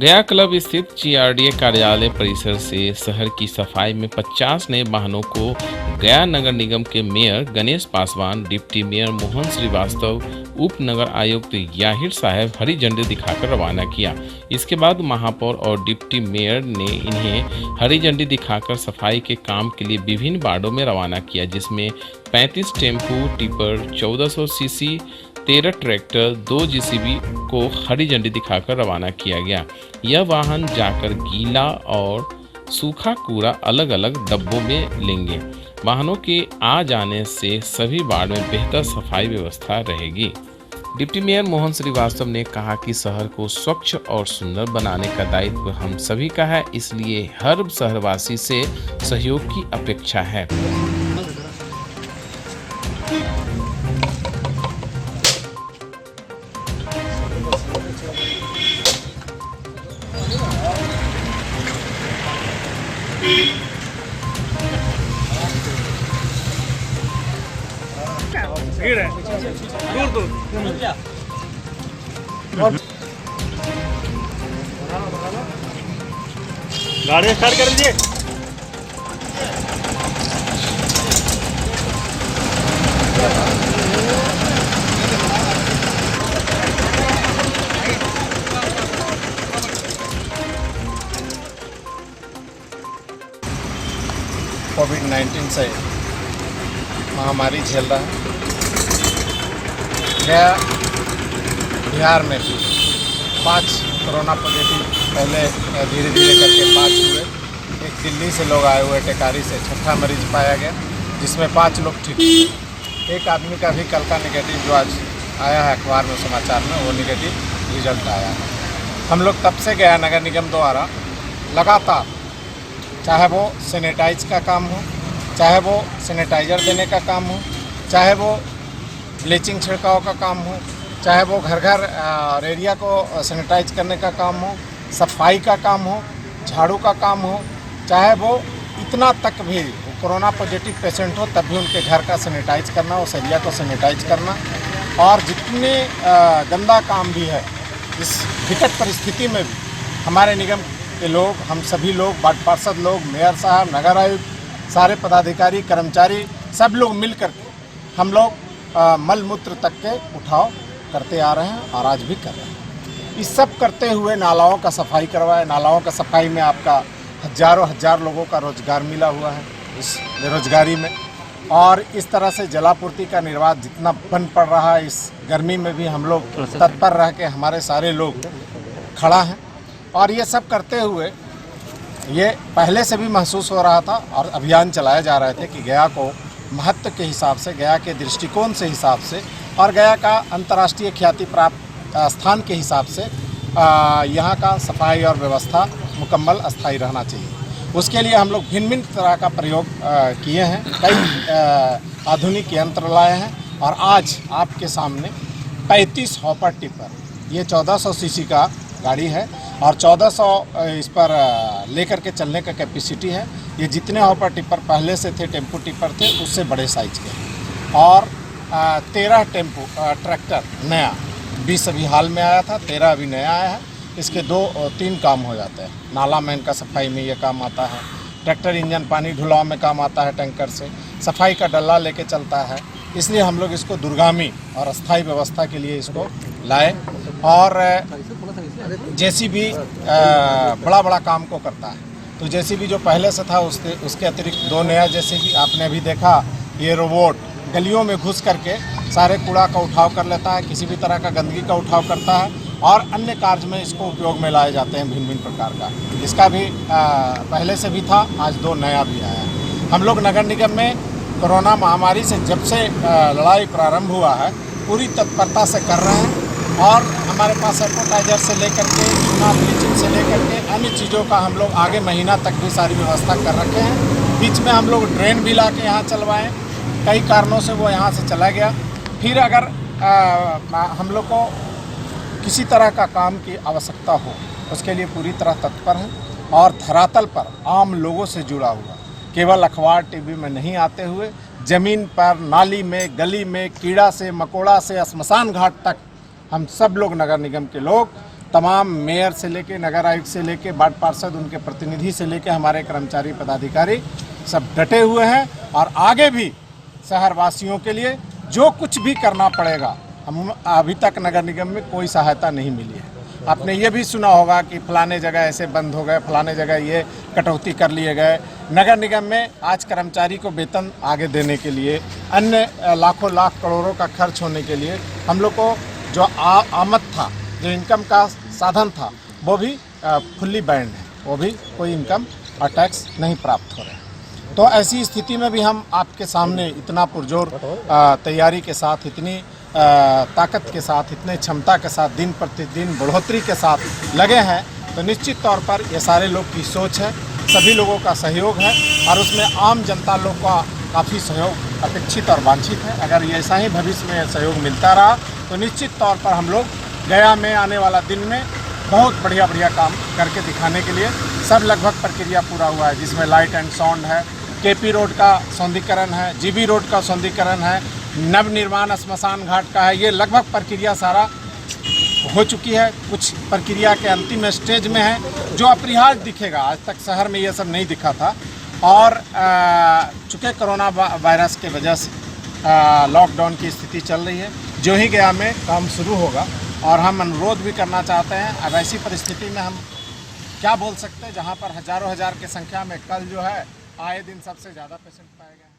गया क्लब स्थित जीआरडीए कार्यालय परिसर से शहर की सफाई में 50 नए वाहनों को गया नगर निगम के mayor Ganesh Paswan, deputy mayor Mohan Srivastava, उप नगर आयुक्त याहिर साहब हरी झंडी दिखाकर रवाना किया। इसके बाद महापौर और डिप्टी मेयर ने इन्हें हरी झंडी दिखाकर सफाई के काम के लिए विभिन्न वार्डों में रवाना किया, जिसमें 35 tempo tipper, 1400 CC, 13 tractor, 2 JCB को हरी झंडी दिखाकर रवाना किया गया। यह वाहन जाकर गीला और सूखा कूड़ा अलग अलग डब्बों में लेंगे। वाहनों के आ जाने से सभी वार्ड में बेहतर सफाई व्यवस्था रहेगी। डिप्टी मेयर मोहन श्रीवास्तव ने कहा कि शहर को स्वच्छ और सुंदर बनाने का दायित्व हम सभी का है, इसलिए हर शहरवासी से सहयोग की अपेक्षा है। भीड़ है दूर दूर। गाड़ी स्टार्ट कर लीजिए। कोविड-19 से महामारी झेल रहा है। गया बिहार में भी 5 कोरोना पॉजिटिव पहले धीरे धीरे करके 5 हुए। एक दिल्ली से लोग आए हुए टेकारी से, छठा मरीज पाया गया, जिसमें 5 लोग ठीक हुए। एक आदमी का भी कल का नेगेटिव जो आज आया है अखबार में, समाचार में, वो नेगेटिव रिजल्ट आया है। हम लोग तब से गया नगर निगम द्वारा लगातार, चाहे वो सैनिटाइज का काम हो, चाहे वो सैनिटाइज़र देने का काम हो, चाहे वो ब्लीचिंग छिड़काव का काम हो, चाहे वो घर घर और एरिया को सैनिटाइज करने का काम हो, सफाई का काम हो, झाड़ू का काम हो, चाहे वो इतना तक भी कोरोना पॉजिटिव पेशेंट हो तब भी उनके घर का सैनिटाइज करना, उस एरिया को सैनिटाइज करना। और जितने गंदा काम भी है इस विकट परिस्थिति में भी हमारे निगम के लोग, हम सभी लोग, वार्ड पार्षद लोग, मेयर साहब, नगर आयुक्त, सारे पदाधिकारी, कर्मचारी, सब लोग मिल कर के हम लोग मल मूत्र तक के उठाव करते आ रहे हैं और आज भी कर रहे हैं। इस सब करते हुए नालाओं का सफाई करवाए। नालाओं का सफाई में आपका हज़ारों लोगों का रोजगार मिला हुआ है इस बेरोजगारी में। और इस तरह से जलापूर्ति का निर्वाह जितना बन पड़ रहा है, इस गर्मी में भी हम लोग तत्पर रह के हमारे सारे लोग खड़ा हैं। और ये सब करते हुए ये पहले से भी महसूस हो रहा था और अभियान चलाए जा रहे थे कि गया को महत्व के हिसाब से, गया के दृष्टिकोण से हिसाब से और गया का अंतर्राष्ट्रीय ख्याति प्राप्त स्थान के हिसाब से यहाँ का सफाई और व्यवस्था मुकम्मल अस्थायी रहना चाहिए। उसके लिए हम लोग भिन्न भिन्न तरह का प्रयोग किए हैं, कई आधुनिक यंत्र लाए हैं और आज आपके सामने 35 हॉपर टिपर, ये 1400 सीसी का गाड़ी है और 1400 इस पर लेकर के चलने का कैपेसिटी है। ये जितने हॉपर टिपर पहले से थे, टेम्पू टिपर थे, उससे बड़े साइज के। और 13 टेम्पू ट्रैक्टर नया, 20 अभी हाल में आया था, 13 अभी नया आया है। इसके 2-3 काम हो जाते हैं। नाला में इनका सफाई में ये काम आता है, ट्रैक्टर इंजन पानी ढुलाव में काम आता है, टैंकर से सफाई का डल्ला लेके चलता है। इसलिए हम लोग इसको दूरगामी और अस्थायी व्यवस्था के लिए इसको लाए। और जेसीबी बड़ा काम को करता है, तो जेसीबी जो पहले से था उसके अतिरिक्त 2 नया जेसीबी आपने भी देखा। ये रोबोट गलियों में घुस करके सारे कूड़ा का उठाव कर लेता है, किसी भी तरह का गंदगी का उठाव करता है और अन्य कार्य में इसको उपयोग में लाए जाते हैं भिन्न भिन्न प्रकार का। इसका भी पहले से भी था, आज 2 नया भी आया है। हम लोग नगर निगम में कोरोना महामारी से जब से लड़ाई प्रारंभ हुआ है पूरी तत्परता से कर रहे हैं और हमारे पास सैनिटाइजर से लेकर के, चूना, ब्लीचिंग से लेकर के अन्य चीज़ों का हम लोग आगे महीना तक भी सारी व्यवस्था कर रखे हैं। बीच में हम लोग ड्रेन भी ला के यहाँ चलवाएँ, कई कारणों से वो यहाँ से चला गया। फिर अगर हम लोग को किसी तरह का काम की आवश्यकता हो, उसके लिए पूरी तरह तत्पर हैं और धरातल पर आम लोगों से जुड़ा हुआ, केवल अखबार टीवी में नहीं आते हुए ज़मीन पर, नाली में, गली में, कीड़ा से मकोड़ा से स्मशान घाट तक हम सब लोग नगर निगम के लोग तमाम मेयर से लेके नगर आयुक्त से लेके वार्ड पार्षद, उनके प्रतिनिधि से लेके हमारे कर्मचारी पदाधिकारी सब डटे हुए हैं और आगे भी शहरवासियों के लिए जो कुछ भी करना पड़ेगा। हम अभी तक नगर निगम में कोई सहायता नहीं मिली है। आपने ये भी सुना होगा कि फलाने जगह ऐसे बंद हो गए, फलाने जगह ये कटौती कर लिए गए। नगर निगम में आज कर्मचारी को वेतन आगे देने के लिए, अन्य लाखों लाख करोड़ों का खर्च होने के लिए हम लोग को जो आमद था, जो इनकम का साधन था, वो भी फुल्ली बैंड है। वो भी कोई इनकम और टैक्स नहीं प्राप्त हो रहे हैं। तो ऐसी स्थिति में भी हम आपके सामने इतना पुरजोर तैयारी के साथ, इतनी ताकत के साथ, इतने क्षमता के साथ, दिन प्रतिदिन बढ़ोतरी के साथ लगे हैं। तो निश्चित तौर पर ये सारे लोग की सोच है, सभी लोगों का सहयोग है और उसमें आम जनता लोग का काफ़ी सहयोग अपेक्षित और वांछित है। अगर ये ऐसा ही भविष्य में सहयोग मिलता रहा तो निश्चित तौर पर हम लोग गया में आने वाला दिन में बहुत बढ़िया काम करके दिखाने के लिए सब लगभग प्रक्रिया पूरा हुआ है, जिसमें लाइट एंड साउंड है, केपी रोड का सौंदर्यीकरण है, जीबी रोड का सौंदर्यीकरण है, नवनिर्माण श्मशान घाट का है। ये लगभग प्रक्रिया सारा हो चुकी है। कुछ प्रक्रिया के अंतिम स्टेज में है, जो अपरिहार्य दिखेगा। आज तक शहर में ये सब नहीं दिखा था और चूँकि कोरोना वायरस के वजह से लॉकडाउन की स्थिति चल रही है। जो ही गया में काम शुरू होगा और हम अनुरोध भी करना चाहते हैं। अब ऐसी परिस्थिति में हम क्या बोल सकते हैं, जहाँ पर हज़ारों की संख्या में कल जो है आए दिन सबसे ज़्यादा पेशेंट पाए गए।